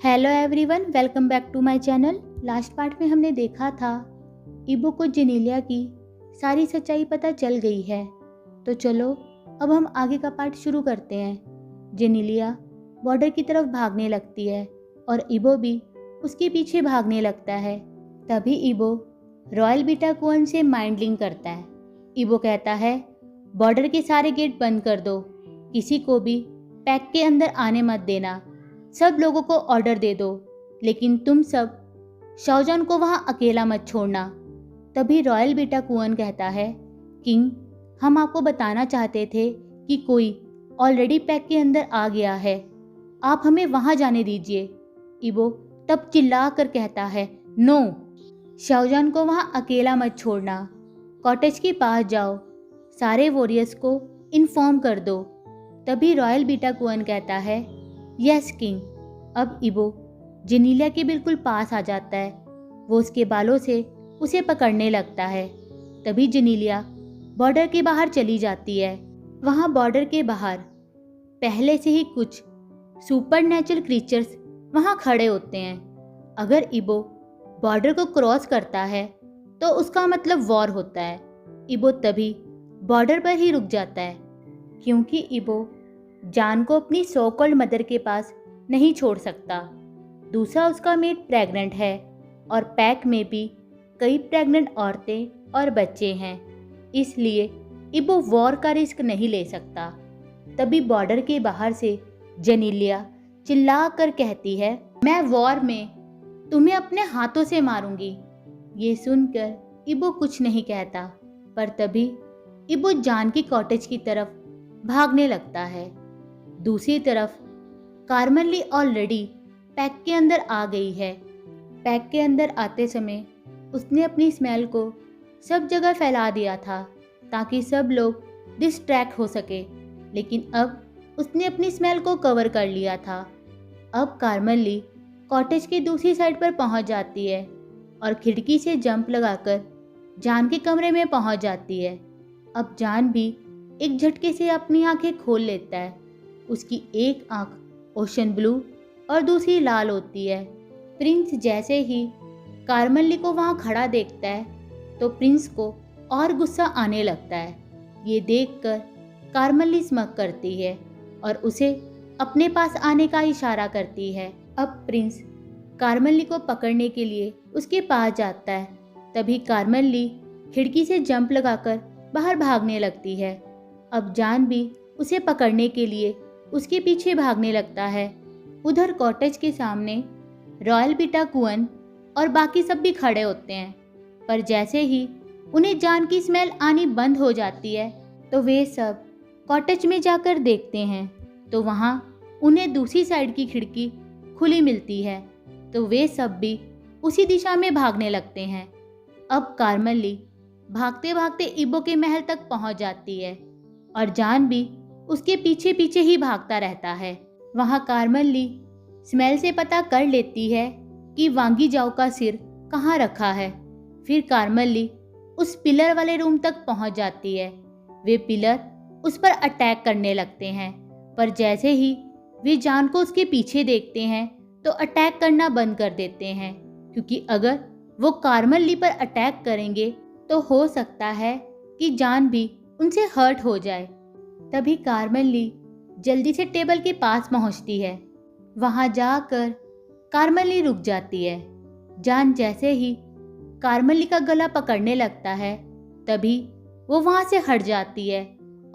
Hello everyone, welcome back to my channel. Last part में हमने देखा था इबो को जेनेलिया की सारी सच्चाई पता चल गई है। तो चलो अब हम आगे का पार्ट शुरू करते हैं। जेनेलिया बॉर्डर की तरफ भागने लगती है और इबो भी उसके पीछे भागने लगता है। तभी इबो रॉयल बीटा कुअन से माइंड लिंक करता है। इबो कहता है, बॉर्डर के सारे गेट बंद कर दो, किसी को भी पैक के अंदर आने मत देना, सब लोगों को ऑर्डर दे दो, लेकिन तुम सब शाओजान को वहाँ अकेला मत छोड़ना। तभी रॉयल बीटा कुअन कहता है, किंग, हम आपको बताना चाहते थे कि कोई ऑलरेडी पैक के अंदर आ गया है, आप हमें वहाँ जाने दीजिए। इबो तब चिल्ला कर कहता है, नो, शाओजान को वहाँ अकेला मत छोड़ना, कॉटेज के पास जाओ, सारे वॉरियर्स को इन्फॉर्म कर दो। तभी रॉयल बीटा कुअन कहता है, यस किंग। अब इबो जेनेलिया के बिल्कुल पास आ जाता है। वो उसके बालों से उसे पकड़ने लगता है। तभी जेनेलिया बॉर्डर के बाहर चली जाती है। वहाँ बॉर्डर के बाहर पहले से ही कुछ सुपरनैचुरल क्रीचर्स वहाँ खड़े होते हैं। अगर इबो बॉर्डर को क्रॉस करता है तो उसका मतलब वॉर होता है। इबो तभी बॉर्डर पर ही रुक जाता है, क्योंकि इबो जान को अपनी सो कॉल्ड मदर के पास नहीं छोड़ सकता। दूसरा, उसका मेट प्रेग्नेंट है और पैक में भी कई प्रेग्नेंट औरतें और बच्चे हैं, इसलिए इबो वॉर का रिस्क नहीं ले सकता। तभी बॉर्डर के बाहर से जेनेलिया चिल्ला कर कहती है, मैं वॉर में तुम्हें अपने हाथों से मारूंगी। ये सुनकर इबो कुछ नहीं कहता, पर तभी इबो जान की कॉटेज की तरफ भागने लगता है। दूसरी तरफ कार्मेली ऑलरेडी पैक के अंदर आ गई है। पैक के अंदर आते समय उसने अपनी स्मेल को सब जगह फैला दिया था ताकि सब लोग डिस्ट्रैक्ट हो सके, लेकिन अब उसने अपनी स्मेल को कवर कर लिया था। अब कार्मेली कॉटेज की दूसरी साइड पर पहुंच जाती है और खिड़की से जंप लगाकर जान के कमरे में पहुंच जाती है। अब जान भी एक झटके से अपनी आंखें खोल लेता है। उसकी एक आंख ओशन ब्लू और दूसरी लाल होती है। प्रिंस जैसे ही कार्मेली को वहाँ खड़ा देखता है तो प्रिंस को और गुस्सा आने लगता है। ये देखकर कार्मेली स्मग करती है और उसे अपने पास आने का इशारा करती है। अब प्रिंस कार्मेली को पकड़ने के लिए उसके पास जाता है। तभी कार्मेली खिड़की से जंप लगाकर बाहर भागने लगती है। अब जान भी उसे पकड़ने के लिए उसके पीछे भागने लगता है। उधर कॉटेज के सामने रॉयल बीटा कुअन और बाकी सब भी खड़े होते हैं, पर जैसे ही उन्हें जान की स्मेल आनी बंद हो जाती है तो वे सब कॉटेज में जाकर देखते हैं तो वहाँ उन्हें दूसरी साइड की खिड़की खुली मिलती है। तो वे सब भी उसी दिशा में भागने लगते हैं। अब कार्मेली भागते भागते इबो के महल तक पहुंच जाती है और जान भी उसके पीछे पीछे ही भागता रहता है। वहाँ कार्मेली स्मेल से पता कर लेती है कि वांगी जाओ का सिर कहाँ रखा है। फिर कार्मेली उस पिलर वाले रूम तक पहुँच जाती है। वे पिलर उस पर अटैक करने लगते हैं, पर जैसे ही वे जान को उसके पीछे देखते हैं तो अटैक करना बंद कर देते हैं, क्योंकि अगर वो कार्मेली पर अटैक करेंगे तो हो सकता है कि जान भी उनसे हर्ट हो जाए। तभी कार्मेली जल्दी से टेबल के पास पहुंचती है। वहां जाकर कार्मेली रुक जाती है। जान जैसे ही कार्मेली का गला पकड़ने लगता है तभी वो वहां से हट जाती है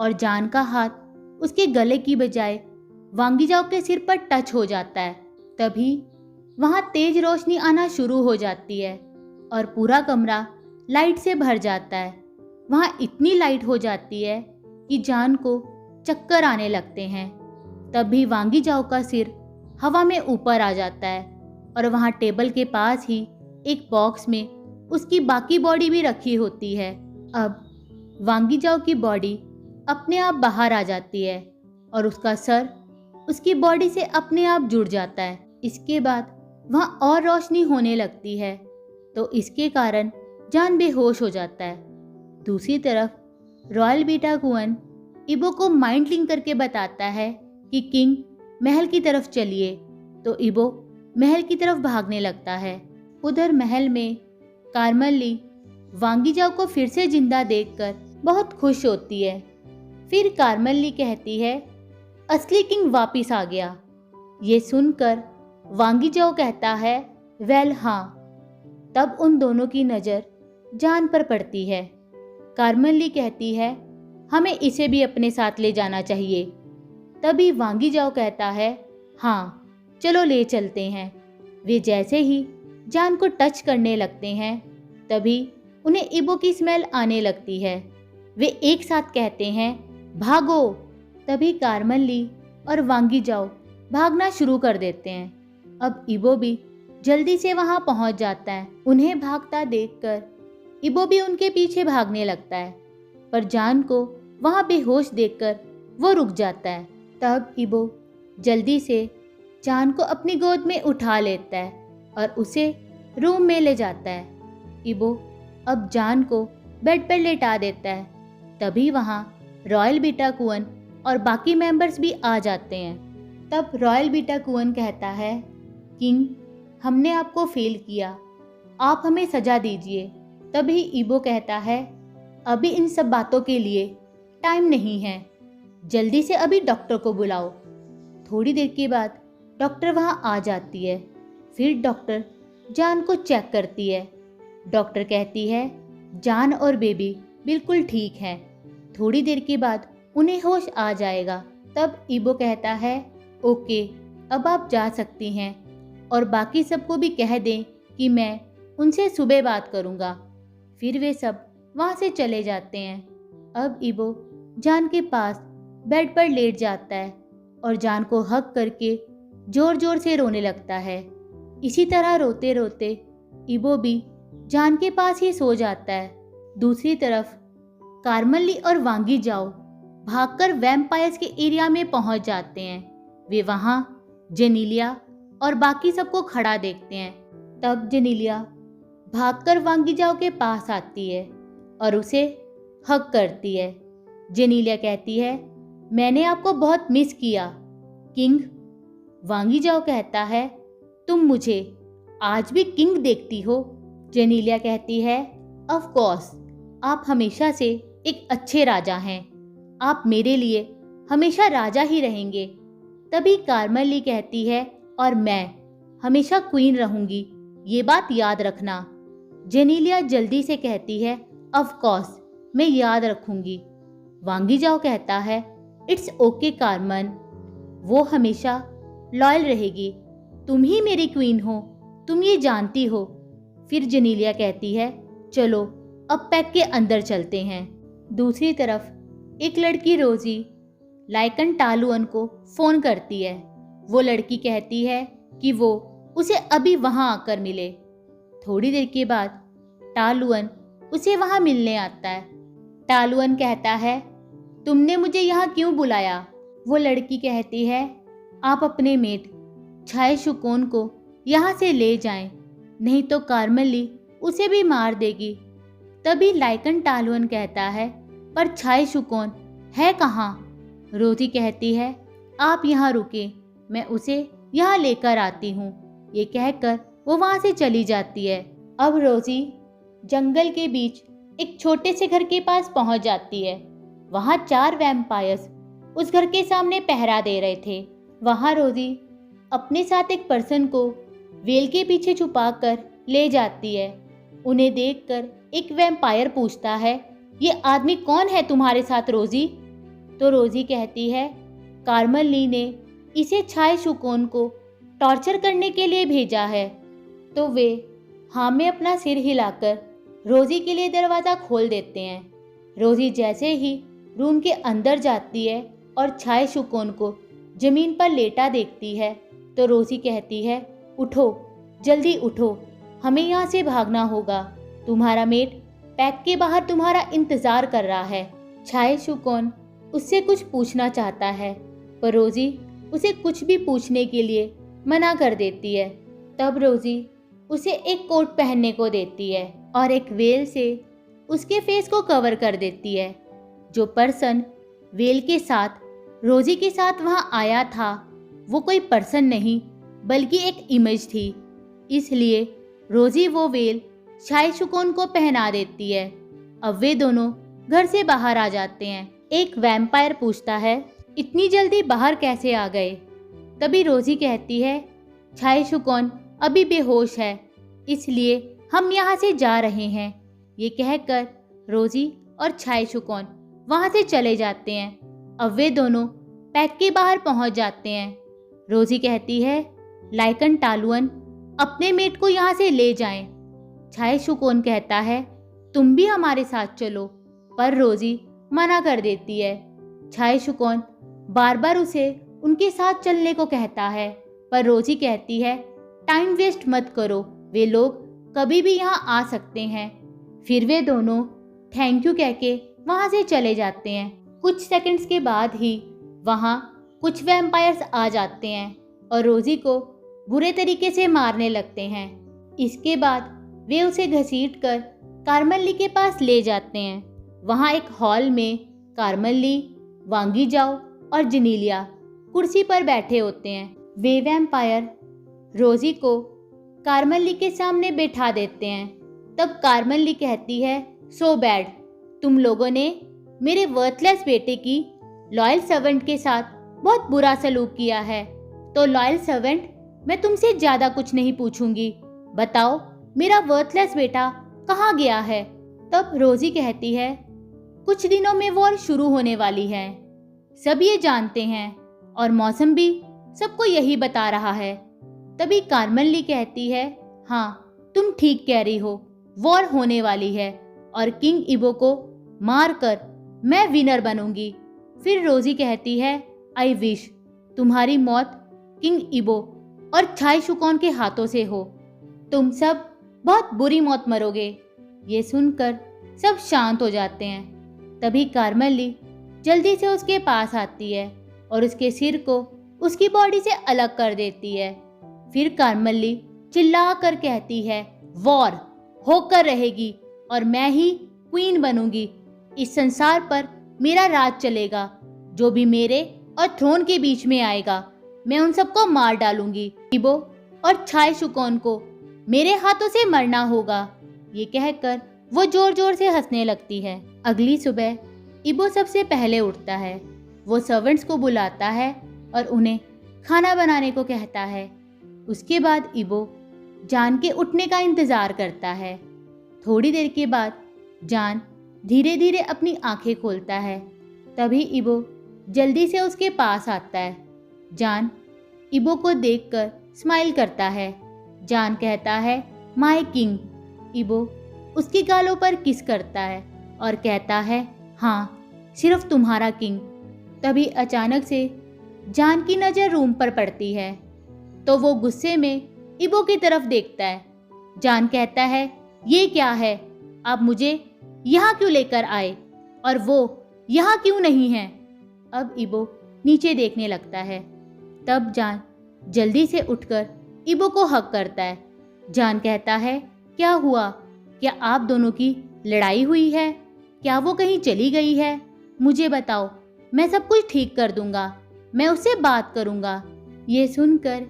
और जान का हाथ उसके गले की बजाय वांगी जाओ के सिर पर टच हो जाता है। तभी वहां तेज रोशनी आना शुरू हो जाती है और पूरा कमरा लाइट से भर जाता है। वहां इतनी लाइट हो जाती है कि जान को चक्कर आने लगते हैं। तभी वांगी जाओ का सिर हवा में ऊपर आ जाता है और वहां टेबल के पास ही एक बॉक्स में उसकी बाकी बॉडी भी रखी होती है। अब वांगी जाओ की बॉडी अपने आप बाहर आ जाती है और उसका सर उसकी बॉडी से अपने आप जुड़ जाता है। इसके बाद वहां और रोशनी होने लगती है तो इसके कारण जान बेहोश हो जाता है। दूसरी तरफ रॉयल बीटा कुअन इबो को माइंड लिंक करके बताता है कि किंग महल की तरफ चलिए। तो इबो महल की तरफ भागने लगता है। उधर महल में कार्मेल ली वांगी जाओ को फिर से जिंदा देखकर बहुत खुश होती है। फिर कार्मेल ली कहती है, असली किंग वापिस आ गया। ये सुनकर वांगी जाओ कहता है, वेल हाँ। तब उन दोनों की नज़र जान पर पड़ती है। कार्मेल ली कहती है, हमें इसे भी अपने साथ ले जाना चाहिए। तभी वांगी जाओ कहता है, हाँ चलो ले चलते हैं। वे जैसे ही जान को टच करने लगते हैं तभी उन्हें इबो की स्मेल आने लगती है। वे एक साथ कहते हैं, भागो। तभी कार्मेल ली और वांगी जाओ भागना शुरू कर देते हैं। अब इबो भी जल्दी से वहां पहुंच जाता है। उन्हें भागता देखकर इबो भी उनके पीछे भागने लगता है, पर जान को वहां बेहोश देखकर वो रुक जाता है। तब इबो जल्दी से जान को अपनी गोद में उठा लेता है और उसे रूम में ले जाता है। इबो अब जान को बेड पर लेटा देता है। तभी वहाँ रॉयल बीटाकुअन और बाकी मेंबर्स भी आ जाते हैं। तब रॉयल बीटाकुअन कहता है, किंग हमने आपको फेल किया, आप हमें सजा दीजिए। तभी इबो कहता है, अभी इन सब बातों के लिए टाइम नहीं है, जल्दी से अभी डॉक्टर को बुलाओ। थोड़ी देर के बाद डॉक्टर वहाँ आ जाती है। फिर डॉक्टर जान को चेक करती है। डॉक्टर कहती है, जान और बेबी बिल्कुल ठीक हैं, थोड़ी देर के बाद उन्हें होश आ जाएगा। तब इबो कहता है, ओके अब आप जा सकती हैं और बाकी सबको भी कह दें कि मैं उनसे सुबह बात करूँगा। फिर वे सब वहाँ से चले जाते हैं। अब इबो जान के पास बेड पर लेट जाता है और जान को हग करके जोर जोर से रोने लगता है। इसी तरह रोते रोते इबो भी जान के पास ही सो जाता है। दूसरी तरफ कार्मेल ली और वांगी जाओ भागकर वैम्पायर्स के एरिया में पहुंच जाते हैं। वे वहां जेनेलिया और बाकी सबको खड़ा देखते हैं। तब जेनेलिया भागकर वांगी जाओ के पास आती है और उसे हग करती है। जेनेलिया कहती है, मैंने आपको बहुत मिस किया किंग। वांगी जाओ कहता है, तुम मुझे आज भी किंग देखती हो? जेनेलिया कहती है, ऑफ कोर्स, आप हमेशा से एक अच्छे राजा हैं, आप मेरे लिए हमेशा राजा ही रहेंगे। तभी कार्मेल ली कहती है, और मैं हमेशा क्वीन रहूंगी, ये बात याद रखना। जेनेलिया जल्दी से कहती है, ऑफ कोर्स मैं याद रखूंगी। वांगी जाओ कहता है, इट्स ओके कार्मेल, वो हमेशा लॉयल रहेगी, तुम ही मेरी क्वीन हो, तुम ये जानती हो। फिर जेनेलिया कहती है, चलो अब पैक के अंदर चलते हैं। दूसरी तरफ एक लड़की रोजी लाइकन टालुअन को फोन करती है। वो लड़की कहती है कि वो उसे अभी वहां आकर मिले। थोड़ी देर के बाद टालुअन उसे वहां मिलने आता है। टालुअन कहता है, तुमने मुझे यहाँ क्यों बुलाया? वो लड़की कहती है, आप अपने मेट छाए शुकोन को यहाँ से ले जाएं, नहीं तो कार्मेल ली उसे भी मार देगी। तभी लाइकन टालुअन कहता है, पर छाए शुकोन है कहाँ? रोजी कहती है, आप यहाँ रुके, मैं उसे यहाँ लेकर आती हूँ। ये कहकर वो वहाँ से चली जाती है। अब रोजी जंगल के बीच एक छोटे से घर के पास पहुँच जाती है। वहाँ 4 वैम्पायर्स उस घर के सामने पहरा दे रहे थे। वहाँ रोजी अपने साथ एक पर्सन को वेल के पीछे छुपाकर ले जाती है। उन्हें देखकर एक वैम्पायर पूछता है, ये आदमी कौन है तुम्हारे साथ रोजी? तो रोजी कहती है, कार्मेल ली ने इसे छाए शुकोन को टॉर्चर करने के लिए भेजा है। तो वे हाँ में अपना सिर हिलाकर रोजी के लिए दरवाज़ा खोल देते हैं। रोजी जैसे ही रूम के अंदर जाती है और छाए शुकोन को जमीन पर लेटा देखती है तो रोजी कहती है, उठो, जल्दी उठो, हमें यहाँ से भागना होगा, तुम्हारा मेट पैक के बाहर तुम्हारा इंतज़ार कर रहा है। छाए शुकोन उससे कुछ पूछना चाहता है पर रोजी उसे कुछ भी पूछने के लिए मना कर देती है। तब रोजी उसे एक कोट पहनने को देती है और एक वेल से उसके फेस को कवर कर देती है। जो पर्सन वेल के साथ रोजी के साथ वहाँ आया था वो कोई पर्सन नहीं बल्कि एक इमेज थी। इसलिए रोजी वो वेल चाय शुकोन को पहना देती है। अब वे दोनों घर से बाहर आ जाते हैं। एक वैम्पायर पूछता है, इतनी जल्दी बाहर कैसे आ गए? तभी रोजी कहती है, चाय शुकोन अभी बेहोश है, इसलिए हम यहाँ से जा रहे हैं। ये कहकर रोजी और चाय शुकोन वहाँ से चले जाते हैं। अब वे दोनों पैक के बाहर पहुँच जाते हैं। रोजी कहती है, लाइकन टालुअन अपने मेट को यहाँ से ले जाएं। चाय शुकोन कहता है, तुम भी हमारे साथ चलो, पर रोजी मना कर देती है। चाय शुकोन बार बार उसे उनके साथ चलने को कहता है, पर रोजी कहती है, टाइम वेस्ट मत करो, वे लोग कभी भी यहाँ आ सकते हैं। फिर वे दोनों थैंक यू कह के वहाँ से चले जाते हैं। कुछ सेकंड्स के बाद ही वहाँ कुछ वैम्पायर्स आ जाते हैं और रोजी को बुरे तरीके से मारने लगते हैं। इसके बाद वे उसे घसीटकर कार्मेली के पास ले जाते हैं। वहाँ एक हॉल में कार्मेली, वांगी जाओ और जेनेलिया कुर्सी पर बैठे होते हैं। वे वैम्पायर रोजी को कार्मेली के सामने बैठा देते हैं। तब कार्मेली कहती है, सो बैड, तुम लोगों ने मेरे वर्थलेस बेटे की लॉयल सर्वेंट के साथ बहुत बुरा सलूक किया है। तो लॉयल सर्वेंट, मैं तुमसे ज़्यादा कुछ नहीं पूछूंगी, बताओ मेरा वर्थलेस बेटा कहाँ गया है? तब रोजी कहती है, कुछ दिनों में वॉर शुरू होने वाली है, सब ये जानते हैं और मौसम भी सबको यही बता रहा है। तभी कार्मेली कहती है, हाँ तुम ठीक कह रही हो, वॉर होने वाली है और किंग इबो को मारकर मैं विनर बनूंगी। फिर रोजी कहती है, आई विश तुम्हारी मौत किंग इबो और चाय शुकोन के हाथों से हो, तुम सब बहुत बुरी मौत मरोगे। ये सुनकर सब शांत हो जाते हैं। तभी कार्मेली जल्दी से उसके पास आती है और उसके सिर को उसकी बॉडी से अलग कर देती है। फिर कार्मेली चिल्ला कर कहती है, वॉर होकर रहेगी और मैं ही क्वीन बनूंगी। इस संसार पर मेरा राज चलेगा। जो भी मेरे और थ्रोन के बीच में आएगा, मैं उन सबको मार डालूंगी। इबो और चाय शुकोन को मेरे हाथों से मरना होगा। ये कहकर वो जोर जोर से हंसने लगती है। अगली सुबह इबो सबसे पहले उठता है। वो सर्वेंट्स को बुलाता है और उन्हें खाना बनाने को कहता है। उसके बाद इबो जान के उठने का इंतज़ार करता है। थोड़ी देर के बाद जान धीरे धीरे अपनी आंखें खोलता है। तभी इबो जल्दी से उसके पास आता है। जान इबो को देखकर स्माइल करता है। जान कहता है, माय किंग। इबो उसके गालों पर किस करता है और कहता है, हाँ सिर्फ तुम्हारा किंग। तभी अचानक से जान की नज़र रूम पर पड़ती है तो वो गुस्से में इबो की तरफ देखता है। जान कहता है, ये क्या है, आप मुझे यहाँ क्यों लेकर आए और वो यहाँ क्यों नहीं है? अब इबो नीचे देखने लगता है। तब जान जल्दी से उठकर इबो को हग करता है। जान कहता है, क्या हुआ? क्या आप दोनों की लड़ाई हुई है? क्या वो कहीं चली गई है? मुझे बताओ, मैं सब कुछ ठीक कर दूंगा, मैं उससे बात करूंगा। ये सुनकर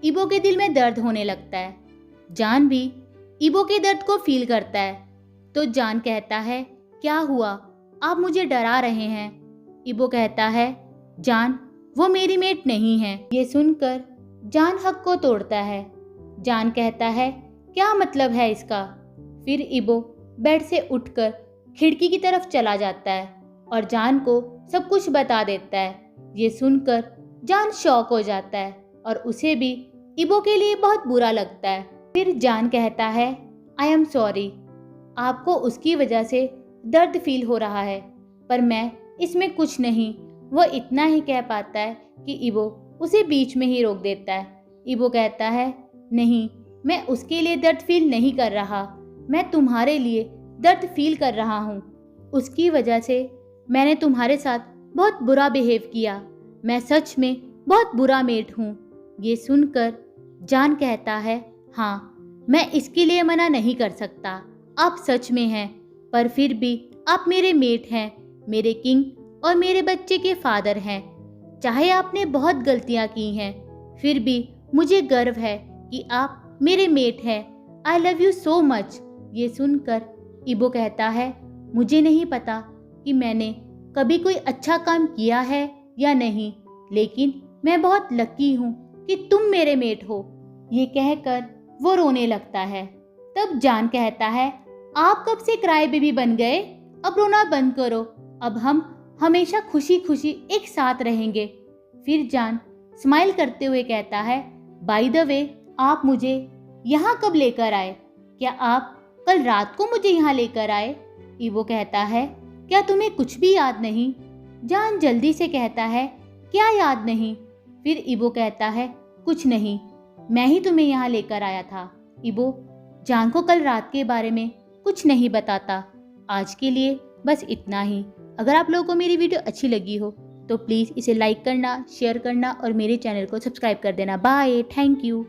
इबो के दिल में दर्द होने लगता है। जान भी इबो के दर्द को फील करता है। तो जान कहता है, क्या हुआ, आप मुझे डरा रहे हैं? इबो कहता है, जान वो मेरी मेट नहीं है। ये सुनकर जान हक को तोड़ता है। जान कहता है, क्या मतलब है इसका? फिर इबो बेड से उठकर खिड़की की तरफ चला जाता है और जान को सब कुछ बता देता है। ये सुनकर जान शॉक हो जाता है और उसे भी इबो के लिए बहुत बुरा लगता है। फिर जान कहता है, आई एम सॉरी, आपको उसकी वजह से दर्द फील हो रहा है, पर मैं इसमें कुछ नहीं। वो इतना ही कह पाता है कि इबो उसे बीच में ही रोक देता है। इबो कहता है, नहीं, मैं उसके लिए दर्द फील नहीं कर रहा, मैं तुम्हारे लिए दर्द फील कर रहा हूँ। उसकी वजह से मैंने तुम्हारे साथ बहुत बुरा बिहेव किया। मैं सच में बहुत बुरा मेट हूँ। ये सुनकर जान कहता है, हाँ मैं इसके लिए मना नहीं कर सकता, आप सच में हैं, पर फिर भी आप मेरे मेट हैं, मेरे किंग और मेरे बच्चे के फादर हैं। चाहे आपने बहुत गलतियां की हैं, फिर भी मुझे गर्व है कि आप मेरे मेट हैं। I love you so much. ये सुनकर इबो कहता है, मुझे नहीं पता कि मैंने कभी कोई अच्छा काम किया है या नहीं, लेकिन मैं बहुत लकी हूँ कि तुम मेरे मेट हो। ये कहकर वो रोने लगता है। तब जान कहता है, आप कब से क्राई बेबी बन गए? अब रोना बंद करो, अब हम हमेशा खुशी खुशी एक साथ रहेंगे। फिर जान स्माइल करते हुए कहता है, बाय द वे, आप मुझे यहाँ कब लेकर आए? क्या आप कल रात को मुझे यहाँ लेकर आए? इबो कहता है, क्या तुम्हें कुछ भी याद नहीं? जान जल्दी से कहता है, क्या याद नहीं? फिर इबो कहता है, कुछ नहीं, मैं ही तुम्हें यहाँ लेकर आया था। इबो जान को कल रात के बारे में कुछ नहीं बताता। आज के लिए बस इतना ही। अगर आप लोगों को मेरी वीडियो अच्छी लगी हो तो प्लीज़ इसे लाइक करना, शेयर करना और मेरे चैनल को सब्सक्राइब कर देना। Bye, thank you.